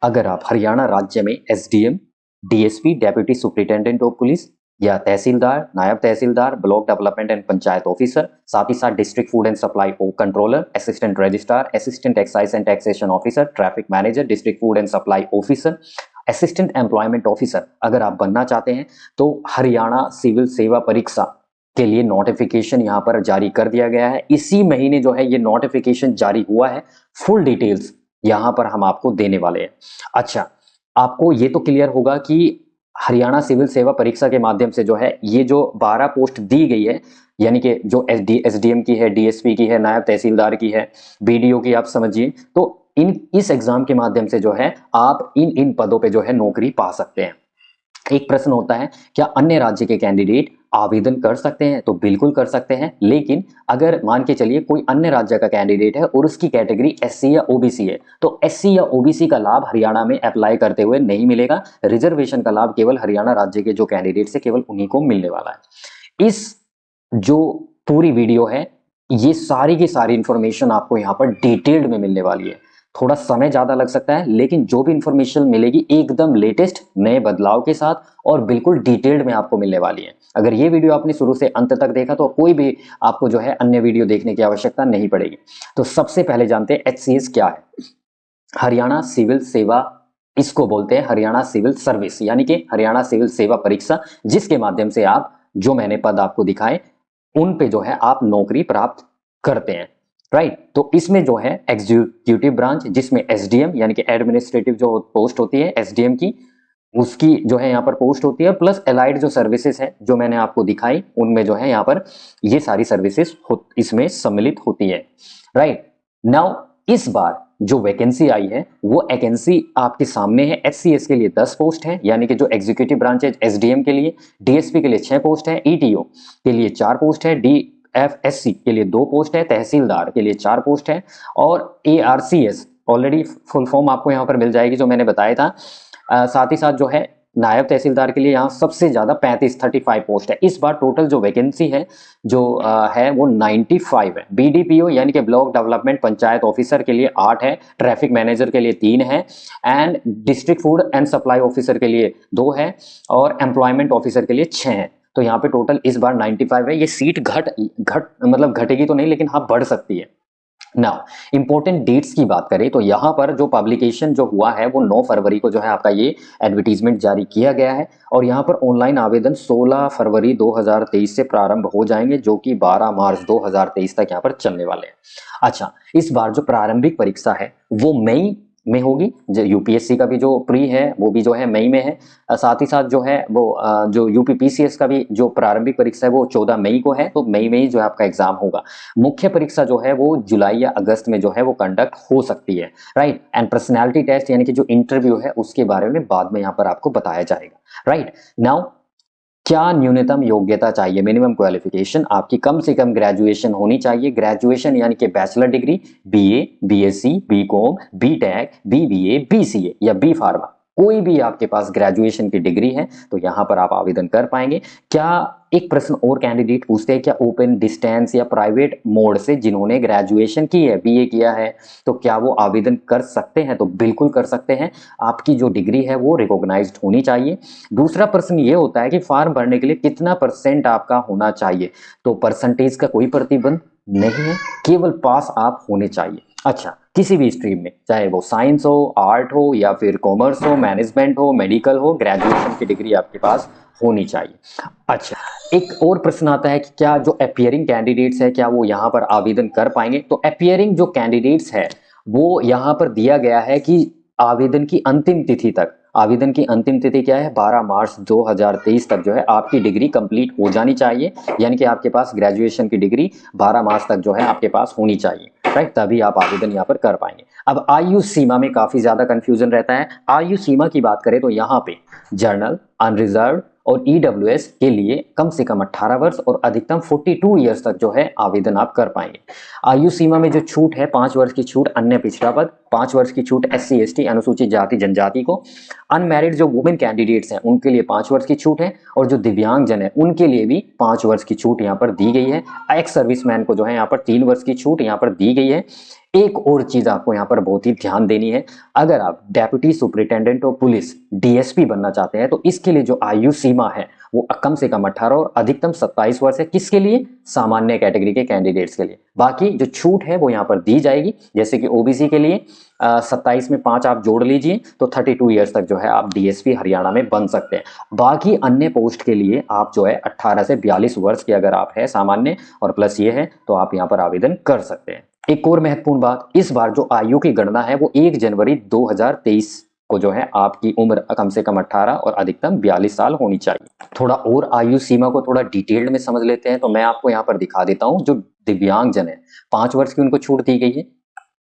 अगर आप हरियाणा राज्य में SDM, DSP, deputy superintendent of police या tehsildar, naib tehsildar, block development and panchayat officer, साथ ही साथ district food and supply controller, assistant registrar, assistant excise and taxation officer, traffic manager, district food and supply officer, assistant employment officer अगर आप बनना चाहते हैं तो हरियाणा सिविल सेवा परीक्षा के लिए नोटिफिकेशन यहाँ पर जारी कर दिया गया है। इसी महीने जो है ये नोटिफिकेशन जारी हुआ है। फुल डिटेल्स यहाँ पर हम आपको देने वाले हैं। अच्छा, आपको ये तो क्लियर होगा कि हरियाणा सिविल सेवा परीक्षा के माध्यम से जो है ये जो 12 पोस्ट दी गई है, यानी कि जो एसडीएम की है, डीएसपी की है, नायब तहसीलदार की है, बीडीओ की, आप समझिए, तो इस एग्जाम के माध्यम से जो है आप इन पदों पे जो है नौकरी पा सकते हैं। एक प्रश्न होता है, क्या अन्य राज्य के कैंडिडेट आवेदन कर सकते हैं? तो बिल्कुल कर सकते हैं, लेकिन अगर मान के चलिए कोई अन्य राज्य का कैंडिडेट है और उसकी कैटेगरी एससी या ओबीसी है, तो एससी या ओबीसी का लाभ हरियाणा में अप्लाई करते हुए नहीं मिलेगा। रिजर्वेशन का लाभ केवल हरियाणा राज्य के जो कैंडिडेट है केवल उन्हीं को मिलने वाला है। इस जो पूरी वीडियो है, ये सारी की सारी इंफॉर्मेशन आपको यहाँ पर डिटेल्ड में मिलने वाली है। थोड़ा समय ज्यादा लग सकता है, लेकिन जो भी इंफॉर्मेशन मिलेगी एकदम लेटेस्ट नए बदलाव के साथ और बिल्कुल डिटेल्ड में आपको मिलने वाली है। अगर ये वीडियो आपने शुरू से अंत तक देखा तो कोई भी आपको जो है अन्य वीडियो देखने की आवश्यकता नहीं पड़ेगी। तो सबसे पहले जानते हैं एचसीएस क्या है। हरियाणा सिविल सेवा, इसको बोलते हैं हरियाणा सिविल सर्विस, यानी कि हरियाणा सिविल सेवा परीक्षा, जिसके माध्यम से आप जो मैंने पद आपको दिखाए उन पे जो है आप नौकरी प्राप्त करते हैं, राइट। तो इसमें जो है एग्जीक्यूटिव ब्रांच, जिसमें एसडीएम यानी कि एडमिनिस्ट्रेटिव जो पोस्ट होती है एसडीएम की, उसकी जो है यहाँ पर पोस्ट होती है, प्लस एलाइड जो सर्विसेज है जो मैंने आपको दिखाई उनमें जो है यहाँ पर ये सारी सर्विसेज इसमें सम्मिलित होती है, राइट। नाउ इस बार जो वैकेंसी आई है वो वैकेंसी आपके सामने है। एचसीएस के लिए 10 पोस्ट है, यानी कि जो एग्जीक्यूटिव ब्रांच है एसडीएम के लिए, डीएसपी के लिए 6 पोस्ट है, ईटीओ के लिए 4 पोस्ट है, डीएफएससी के लिए 2 पोस्ट है, तहसीलदार के लिए 4 पोस्ट है, और एआरसीएस ऑलरेडी फुल फॉर्म आपको यहाँ पर मिल जाएगी जो मैंने बताया था। साथ ही साथ जो है नायब तहसीलदार के लिए यहाँ सबसे ज्यादा 35 पोस्ट है। इस बार टोटल जो वैकेंसी है जो है वो 95 है। बीडीपीओ यानी कि ब्लॉक डेवलपमेंट पंचायत ऑफिसर के लिए 8 है, ट्रैफिक मैनेजर के लिए 3 है, and district food and supply officer के लिए 2 है, और एम्प्लॉयमेंट ऑफिसर के लिए 6 है। तो यहाँ पे टोटल इस बार 95 है। ये सीट घट मतलब घटेगी तो नहीं, लेकिन हाँ बढ़ सकती है। नाउ इंपॉर्टेंट डेट्स की बात करें तो यहाँ पर जो पब्लिकेशन जो हुआ है वो 9 फरवरी को जो है आपका ये एडवर्टीजमेंट जारी किया गया है, और यहाँ पर ऑनलाइन आवेदन 16 फरवरी 2023 से प्रारंभ हो जाएंगे, जो कि 12 मार्च 2023 तक यहाँ पर चलने वाले हैं। अच्छा, इस बार जो प्रारंभिक परीक्षा है वो मई में होगी। जो यूपीएससी का भी जो प्री है वो भी जो है मई में है। साथ ही साथ जो है वो जो यूपीपीसीएस का भी जो प्रारंभिक परीक्षा है वो 14 मई को है। तो मई में ही जो है आपका एग्जाम होगा। मुख्य परीक्षा जो है वो जुलाई या अगस्त में जो है वो कंडक्ट हो सकती है, राइट। एंड पर्सनैलिटी टेस्ट यानी कि जो इंटरव्यू है उसके बारे में बाद में यहाँ पर आपको बताया जाएगा, राइट। नाउ क्या न्यूनतम योग्यता चाहिए? मिनिमम क्वालिफिकेशन आपकी कम से कम ग्रेजुएशन होनी चाहिए। ग्रेजुएशन यानी कि bachelor degree, BA, BSc, BCom, BTech, BBA, BCA या बी फार्मा, कोई भी आपके पास ग्रेजुएशन की डिग्री है तो यहां पर आप आवेदन कर पाएंगे। क्या एक प्रश्न और कैंडिडेट पूछते हैं, क्या ओपन, डिस्टेंस या प्राइवेट मोड से जिन्होंने ग्रेजुएशन की है, बीए किया है, तो क्या वो आवेदन कर सकते हैं? तो बिल्कुल कर सकते हैं। आपकी जो डिग्री है वो रिकॉग्नाइज्ड होनी चाहिए। दूसरा प्रश्न ये होता है कि फॉर्म भरने के लिए कितना % आपका होना चाहिए? तो परसेंटेज का कोई प्रतिबंध नहीं है, केवल पास आप होने चाहिए। अच्छा, किसी भी स्ट्रीम में, चाहे वो साइंस हो, आर्ट हो, या फिर कॉमर्स हो, मैनेजमेंट हो, मेडिकल हो, ग्रेजुएशन की डिग्री आपके पास होनी चाहिए। अच्छा, एक और प्रश्न आता है कि क्या जो अपियरिंग कैंडिडेट्स है क्या वो यहाँ पर आवेदन कर पाएंगे? तो अपियरिंग जो कैंडिडेट्स है वो यहाँ पर दिया गया है कि आवेदन की अंतिम तिथि तक, आवेदन की अंतिम तिथि क्या है, 12 मार्च 2023 तक जो है आपकी डिग्री कंप्लीट हो जानी चाहिए। यानी कि आपके पास ग्रेजुएशन की डिग्री 12 मार्च तक जो है आपके पास होनी चाहिए, राइट। तभी आप आवेदन यहाँ पर कर पाएंगे। अब आयु सीमा में काफी ज्यादा कंफ्यूजन रहता है। आयु सीमा की बात करें तो यहाँ पे जर्नल, अनरिजर्व और ईडब्ल्यूएस के लिए कम से कम 18 वर्ष और अधिकतम 42 ईयर्स तक जो है आवेदन आप कर पाएंगे। आयु सीमा में जो छूट है 5 वर्ष की छूट अन्य पिछड़ा पद 5 वर्ष की छूट SC ST अनुसूचित जाति जनजाति को। अनमैरिड जो वुमेन कैंडिडेट्स हैं उनके लिए 5 वर्ष की छूट है, और जो दिव्यांगजन है उनके लिए भी 5 वर्ष की छूट यहाँ पर दी गई है। एक्स सर्विसमैन को जो है यहाँ पर 3 वर्ष की छूट यहाँ पर दी गई है। एक और चीज आपको यहाँ पर बहुत ही ध्यान देनी है, अगर आप deputy superintendent of police DSP बनना चाहते हैं तो इसके लिए जो आयु सीमा है वो कम से कम 18 और अधिकतम 27 वर्ष है। किसके लिए? सामान्य कैटेगरी के कैंडिडेट्स के लिए। बाकी जो छूट है वो यहाँ पर दी जाएगी, जैसे कि OBC के लिए 27 में 5 आप जोड़ लीजिए तो 32 ईयर्स तक जो है आप DSP हरियाणा में बन सकते हैं। बाकी अन्य पोस्ट के लिए आप जो है 18 से 42 वर्ष के अगर आप है सामान्य और प्लस ये है तो आप यहाँ पर आवेदन कर सकते हैं। एक और महत्वपूर्ण बात, इस बार जो आयु की गणना है वो 1 जनवरी 2023 को जो है आपकी उम्र कम से कम 18 और अधिकतम 42 साल होनी चाहिए। थोड़ा और आयु सीमा को थोड़ा डिटेल्ड में समझ लेते हैं, तो मैं आपको यहाँ पर दिखा देता हूँ। जो दिव्यांगजन है 5 वर्ष की उनको छूट दी गई है।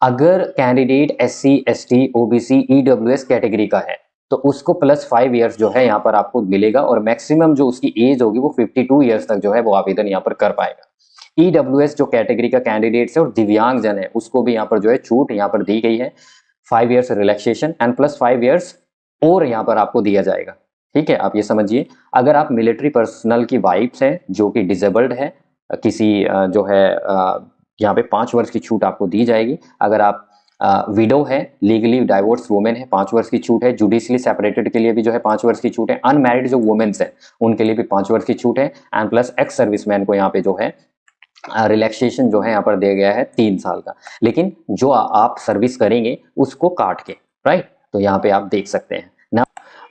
अगर candidate SC ST OBC EWS category का है तो उसको +5 ईयर्स जो है यहाँ पर आपको मिलेगा, और मैक्सिमम जो उसकी एज होगी वो 52 ईयर्स तक जो है वो आवेदन यहाँ पर कर पाएगा। EWS जो कैटेगरी का कैंडिडेट्स है और दिव्यांगजन है उसको भी यहाँ पर जो है छूट यहाँ पर दी गई है। 5 ईयर्स रिलैक्सेशन एंड +5 ईयर्स और यहाँ पर आपको दिया जाएगा। ठीक है, आप ये समझिए, अगर आप मिलिट्री पर्सनल की वाइफ्स हैं जो कि डिसेबल्ड है, किसी जो है यहाँ पे 5 वर्ष की छूट आपको दी जाएगी। अगर आप विडो है, लीगली डाइवोर्स वुमेन है, 5 वर्ष की छूट है। जुडिशली सेपरेटेड के लिए भी जो है 5 वर्ष की छूट है। अनमैरिड जो वुमेन्स है उनके लिए भी 5 वर्ष की छूट है। एंड प्लस एक्स सर्विसमैन को यहाँ पे जो है रिलैक्सेशन जो है यहाँ पर दिया गया है 3 साल का, लेकिन जो आप सर्विस करेंगे उसको काट के, राइट। तो यहाँ पे आप देख सकते हैं ना।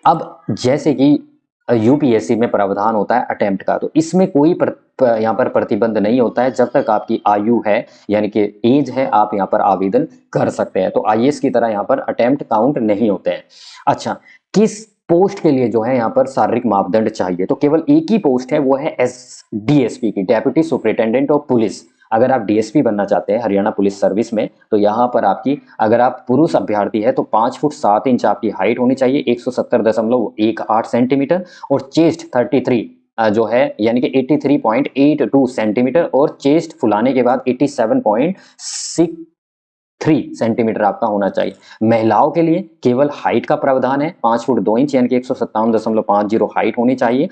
अब जैसे कि UPSC में प्रावधान होता है अटेम्प्ट का, तो इसमें कोई यहाँ पर प्रतिबंध नहीं होता है। जब तक आपकी आयु है यानी कि एज है आप यहाँ पर आवेदन कर सकते हैं। तो IAS की तरह यहाँ पर अटेम्प्ट काउंट नहीं होते हैं। अच्छा, किस पोस्ट के लिए जो है यहाँ पर शारीरिक मापदंड चाहिए? तो केवल एक ही पोस्ट है, वो है DSP की, डेप्यूटी सुपरिटेंडेंट ऑफ पुलिस। अगर आप DSP बनना चाहते हैं हरियाणा पुलिस सर्विस में तो यहाँ पर आपकी, अगर आप पुरुष अभ्यर्थी है तो 5 फुट 7 इंच आपकी हाइट होनी चाहिए, 170.18 सेंटीमीटर, और चेस्ट 33 जो है यानी कि 83.82 सेंटीमीटर, और चेस्ट फुलाने के बाद 87.63 सेंटीमीटर आपका होना चाहिए। महिलाओं के लिए केवल हाइट का प्रावधान है, 5 फुट 2 इंच यानी कि 157.50 हाइट होनी चाहिए।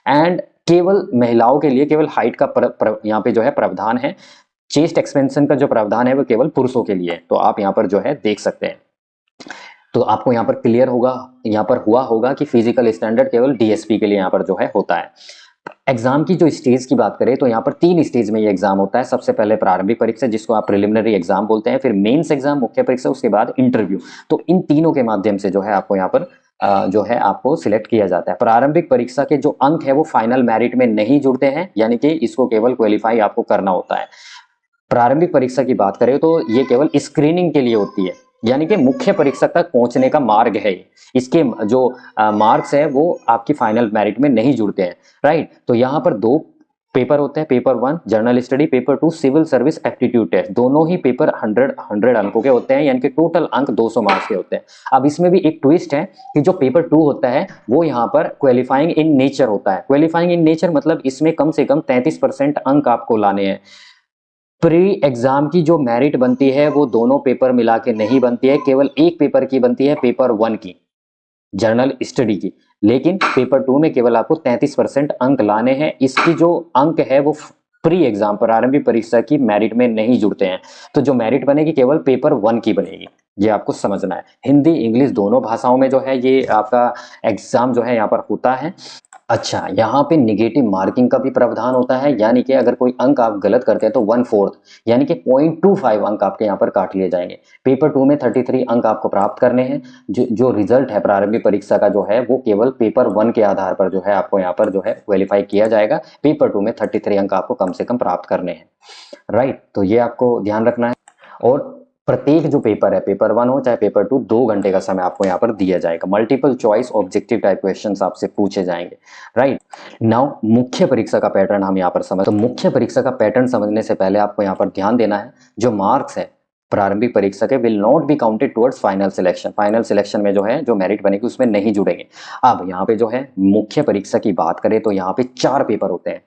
एंड केवल महिलाओं के लिए केवल हाइट का यहाँ पे जो है प्रावधान है। चेस्ट एक्सपेंशन का जो प्रावधान है वो केवल पुरुषों के लिए है। तो आप यहाँ पर जो है देख सकते हैं। तो आपको यहाँ पर क्लियर होगा, यहाँ पर हुआ होगा कि फिजिकल स्टैंडर्ड केवल DSP के लिए यहाँ पर जो है होता है। एग्जाम की जो स्टेज की बात करें तो यहाँ पर 3 स्टेज में ये एग्जाम होता है। सबसे पहले प्रारंभिक परीक्षा जिसको आप प्रिलिमिनरी एग्जाम बोलते हैं, फिर मेंस एग्जाम मुख्य परीक्षा, उसके बाद इंटरव्यू। तो इन तीनों के माध्यम से जो है आपको यहाँ पर जो है आपको सिलेक्ट किया जाता है। प्रारंभिक परीक्षा के जो अंक है वो फाइनल मेरिट में नहीं जुड़ते हैं, यानी कि इसको केवल क्वालिफाई आपको करना होता है। प्रारंभिक परीक्षा की बात करें तो ये केवल स्क्रीनिंग के लिए होती है, यानी कि मुख्य परीक्षा तक पहुंचने का मार्ग है। इसके जो मार्क्स है वो आपकी फाइनल मेरिट में नहीं जुड़ते हैं, राइट। तो यहाँ पर 2 पेपर होते हैं, paper 1 general study, paper 2 civil service aptitude test. दोनों ही पेपर 100 अंकों के होते हैं, यानी कि टोटल अंक 200 मार्क्स के होते हैं। अब इसमें भी एक ट्विस्ट है कि जो पेपर 2 होता है वो यहाँ पर क्वालिफाइंग इन नेचर होता है। क्वालिफाइंग इन नेचर मतलब इसमें कम से कम 33% अंक आपको लाने हैं। प्री एग्जाम की जो मेरिट बनती है वो दोनों पेपर मिला के नहीं बनती है, केवल एक पेपर की बनती है, पेपर 1 की जर्नल स्टडी की। लेकिन पेपर 2 में केवल आपको 33% अंक लाने हैं। इसकी जो अंक है वो प्री एग्जाम प्रारंभिक परीक्षा की मेरिट में नहीं जुड़ते हैं। तो जो मेरिट बनेगी केवल पेपर 1 की बनेगी, ये आपको समझना है। हिंदी इंग्लिश दोनों भाषाओं में जो है ये आपका एग्जाम जो है यहाँ पर होता है। अच्छा, यहाँ पे निगेटिव मार्किंग का भी प्रावधान होता है, यानी कि अगर कोई अंक आप गलत करते हैं तो 1/4 यानी कि 0.25 अंक आपके यहाँ पर काट लिए जाएंगे। पेपर 2 में 33 अंक आपको प्राप्त करने हैं। जो रिजल्ट है प्रारंभिक परीक्षा का जो है वो केवल पेपर 1 के आधार पर जो है आपको यहाँ पर जो है क्वालिफाई किया जाएगा। पेपर 2 में 33 अंक आपको कम से कम प्राप्त करने हैं, राइट। तो ये आपको ध्यान रखना है। और प्रत्येक जो पेपर है, पेपर 1 हो चाहे पेपर 2, 2 घंटे का समय आपको यहाँ पर दिया जाएगा। Multiple choice objective type questions आपसे पूछे जाएंगे, राइट। नाउ मुख्य परीक्षा का पैटर्न हम यहाँ पर समझ। तो मुख्य परीक्षा का पैटर्न समझने से पहले आपको यहाँ पर ध्यान देना है, जो मार्क्स है प्रारंभिक परीक्षा के will not be counted towards final selection. Final selection में जो है जो मेरिट बनेगी उसमें नहीं जुड़ेंगे। अब यहाँ पे जो है मुख्य परीक्षा की बात करें तो यहाँ पे 4 पेपर होते हैं।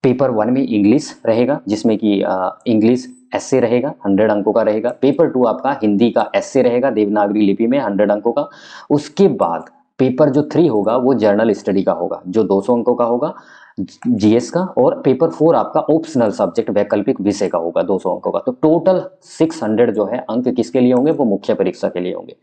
पेपर 1 में इंग्लिश रहेगा, जिसमें कि इंग्लिश एस्से रहेगा 100 अंकों का रहेगा। पेपर 2 आपका हिंदी का एस्से रहेगा देवनागरी लिपि में 100 अंकों का। उसके बाद पेपर जो 3 होगा वो जर्नल स्टडी का होगा, जो 200 अंकों का होगा जीएस का। और पेपर 4 आपका ऑप्शनल सब्जेक्ट वैकल्पिक विषय का होगा 200 अंकों का। तो टोटल 600 जो है अंक किसके लिए होंगे, वो मुख्य परीक्षा के लिए होंगे।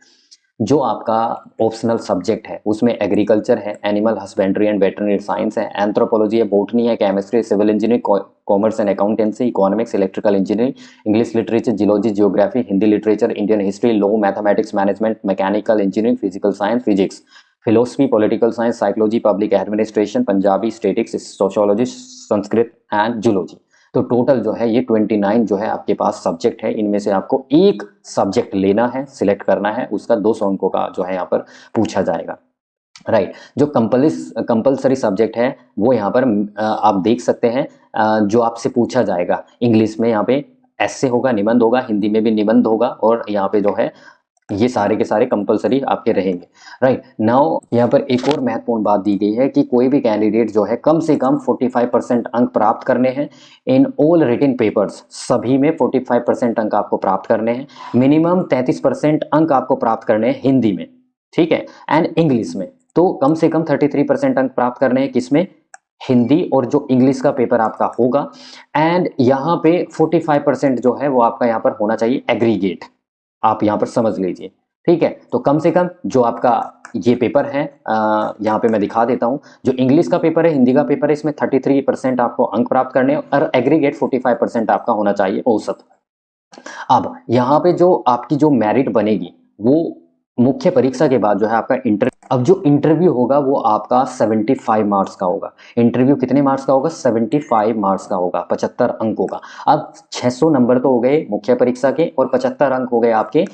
जो आपका ऑप्शनल सब्जेक्ट है उसमें एग्रीकल्चर है, animal husbandry and veterinary science है, एंथ्रोपोलॉजी है, बोटनी है, chemistry, civil engineering, commerce and accountancy, economics, electrical engineering, English literature, geology, geography, Hindi literature, Indian history, law, mathematics, management, mechanical engineering, physical science, physics, philosophy, political science, psychology, public administration, Punjabi, statistics, sociology, Sanskrit and zoology. तो total जो है ये 29 जो है आपके पास subject है। इनमें से आपको एक सब्जेक्ट लेना है, सिलेक्ट करना है, उसका 200 अंकों का जो है यहाँ पर पूछा जाएगा। राइट। जो कंपल्सरी सब्जेक्ट है वो यहाँ पर आप देख सकते हैं, जो आपसे पूछा जाएगा इंग्लिश में यहाँ पे एस्से होगा, निबंध होगा, हिंदी में भी निबंध होगा, और यहाँ पे जो है ये सारे के सारे कंपलसरी आपके रहेंगे। राइट नाउ यहाँ पर एक और महत्वपूर्ण बात दी गई है कि कोई भी कैंडिडेट जो है कम से कम 45% अंक प्राप्त करने हैं इन ऑल रिटन पेपर्स। सभी में 45% अंक आपको प्राप्त करने हैं। मिनिमम 33% अंक आपको प्राप्त करने हैं हिंदी में, ठीक है, एंड इंग्लिश में। तो कम से कम 33% अंक प्राप्त करने हैं किसमें, हिंदी और जो इंग्लिश का पेपर आपका होगा। एंड यहाँ पे 45% जो है वो आपका यहाँ पर होना चाहिए एग्रीगेट, आप यहाँ पर समझ लीजिए, ठीक है। तो कम से कम जो आपका ये पेपर है, यहाँ पे मैं दिखा देता हूँ, जो इंग्लिश का पेपर है, हिंदी का पेपर है, इसमें 33% आपको अंक प्राप्त करने हैं और एग्रीगेट 45% आपका होना चाहिए औसत। अब यहाँ पे जो आपकी जो मेरिट बनेगी वो मुख्य परीक्षा के बाद जो है आपका अब जो इंटरव्यू होगा वो आपका 75 मार्क्स का होगा। इंटरव्यू कितने मार्क्स का होगा, 75 मार्क्स का होगा, 75 अंकों का। अब 600 नंबर तो हो गए मुख्य परीक्षा के और 75 अंक हो गए आपके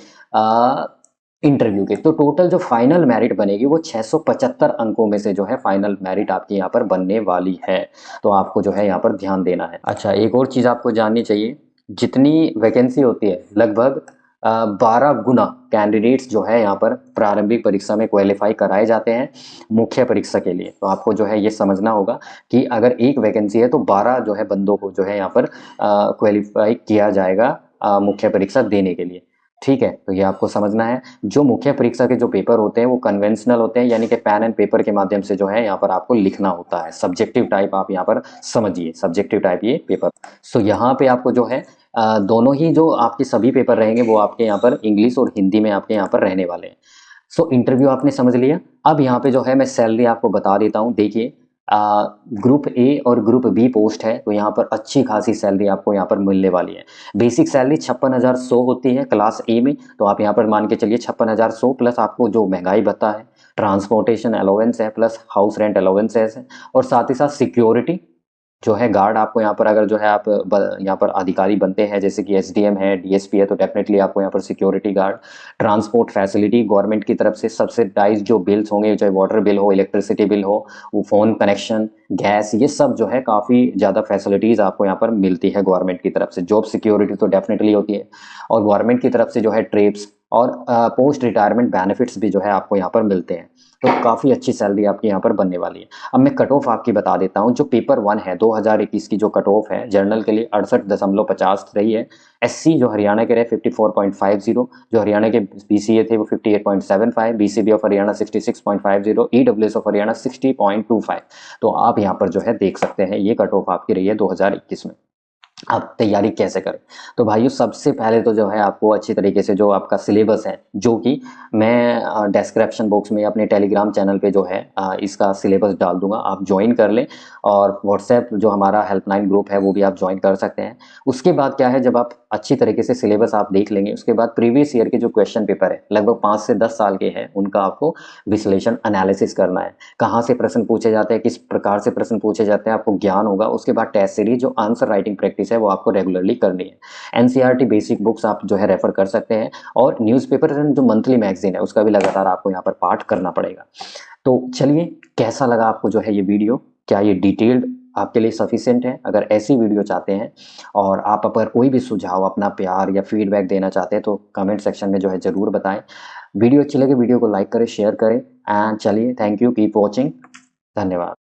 इंटरव्यू के। तो टोटल जो फाइनल मेरिट बनेगी वो 675 अंकों में से जो है फाइनल मेरिट आपकी यहाँ पर बनने वाली है। तो आपको जो है यहाँ पर ध्यान देना है। अच्छा, एक और चीज़ आपको जाननी चाहिए, जितनी वैकेंसी होती है लगभग 12 गुना कैंडिडेट्स जो है यहाँ पर प्रारंभिक परीक्षा में क्वालिफाई कराए जाते हैं मुख्य परीक्षा के लिए। तो आपको जो है ये समझना होगा कि अगर एक वैकेंसी है तो 12 जो है बंदों को जो है यहाँ पर क्वालिफाई किया जाएगा मुख्य परीक्षा देने के लिए, ठीक है। तो ये आपको समझना है। जो मुख्य परीक्षा के जो पेपर होते हैं वो कन्वेंशनल होते हैं, यानी कि पेन एंड पेपर के माध्यम से जो है यहाँ पर आपको लिखना होता है। सब्जेक्टिव टाइप आप यहाँ पर समझिए, सब्जेक्टिव टाइप ये पेपर। सो यहाँ पे आपको जो है दोनों ही जो आपके सभी पेपर रहेंगे वो आपके यहाँ पर इंग्लिश और हिंदी में आपके यहाँ पर रहने वाले हैं। सो इंटरव्यू आपने समझ लिया। अब यहाँ पे जो है मैं सैलरी आपको बता देता हूँ। देखिए, ग्रुप ए और ग्रुप बी पोस्ट है तो यहाँ पर अच्छी खासी सैलरी आपको यहाँ पर मिलने वाली है। बेसिक सैलरी 56,100 होती है क्लास ए में, तो आप यहाँ पर मान के चलिए 56,100 प्लस आपको जो महंगाई भत्ता है, ट्रांसपोर्टेशन अलाउंस है, प्लस हाउस रेंट अलाउंसेस है, और साथ ही साथ सिक्योरिटी जो है गार्ड आपको यहाँ पर, अगर जो है आप यहाँ पर अधिकारी बनते हैं जैसे कि एसडीएम है, डीएसपी है, तो डेफिनेटली आपको यहाँ पर security guard. Transport facility government की तरफ से सब्सिडाइज जो बिल्स होंगे, चाहे वाटर बिल हो, इलेक्ट्रिसिटी बिल हो, वो फोन कनेक्शन, गैस, ये सब जो है काफ़ी ज़्यादा फैसिलिटीज़ आपको यहाँ पर मिलती है गवर्नमेंट की तरफ से। जॉब सिक्योरिटी तो डेफिनेटली होती है, और गवर्नमेंट की तरफ से जो है ट्रिप्स और पोस्ट रिटायरमेंट बेनिफिट्स भी जो है आपको यहाँ पर मिलते हैं। तो काफ़ी अच्छी सैलरी आपकी यहाँ पर बनने वाली है। अब मैं कट ऑफ आपकी बता देता हूँ। जो पेपर 1 है 2021 की जो कट ऑफ है जनरल के लिए 68.50 रही है। एससी जो हरियाणा के रहे 54.50, जो हरियाणा के बीसीए थे वो 58.75, BCB of Haryana 66.50, EWS of Haryana 60.25। तो आप यहाँ पर जो है देख सकते हैं ये कट ऑफ आपकी रही है 2021 में। आप तैयारी कैसे करें, तो भाइयों सबसे पहले तो जो है आपको अच्छी तरीके से जो आपका सिलेबस है, जो कि मैं डिस्क्रिप्शन बॉक्स में अपने टेलीग्राम चैनल पे जो है इसका सिलेबस डाल दूंगा, आप ज्वाइन कर लें। और व्हाट्सएप जो हमारा हेल्पलाइन ग्रुप है वो भी आप ज्वाइन कर सकते हैं। उसके बाद क्या है, जब आप अच्छी तरीके से सिलेबस आप देख लेंगे उसके बाद प्रीवियस ईयर के जो क्वेश्चन पेपर है लगभग 5 से 10 साल के हैं, उनका आपको विश्लेषण एनालिसिस करना है। कहाँ से प्रश्न पूछे जाते हैं, किस प्रकार से प्रश्न पूछे जाते हैं, आपको ज्ञान होगा। उसके बाद टेस्ट सीरीज जो आंसर राइटिंग प्रैक्टिस है वो आपको रेगुलरली करनी है। एनसीईआरटी बेसिक बुक्स आप जो है रेफर कर सकते हैं, और न्यूज़पेपर जो मंथली मैगजीन है उसका भी लगातार आपको यहाँ पर पाठ करना पड़ेगा। तो चलिए, कैसा लगा आपको जो है ये वीडियो, क्या ये डिटेल्ड आपके लिए सफिशिएंट है? अगर ऐसी वीडियो चाहते हैं और आप अगर कोई भी सुझाव, अपना प्यार या फीडबैक देना चाहते हैं तो कमेंट सेक्शन में जो है ज़रूर बताएं। वीडियो अच्छी लगे वीडियो को लाइक करें, शेयर करें, एंड चलिए, थैंक यू, कीप वॉचिंग, धन्यवाद।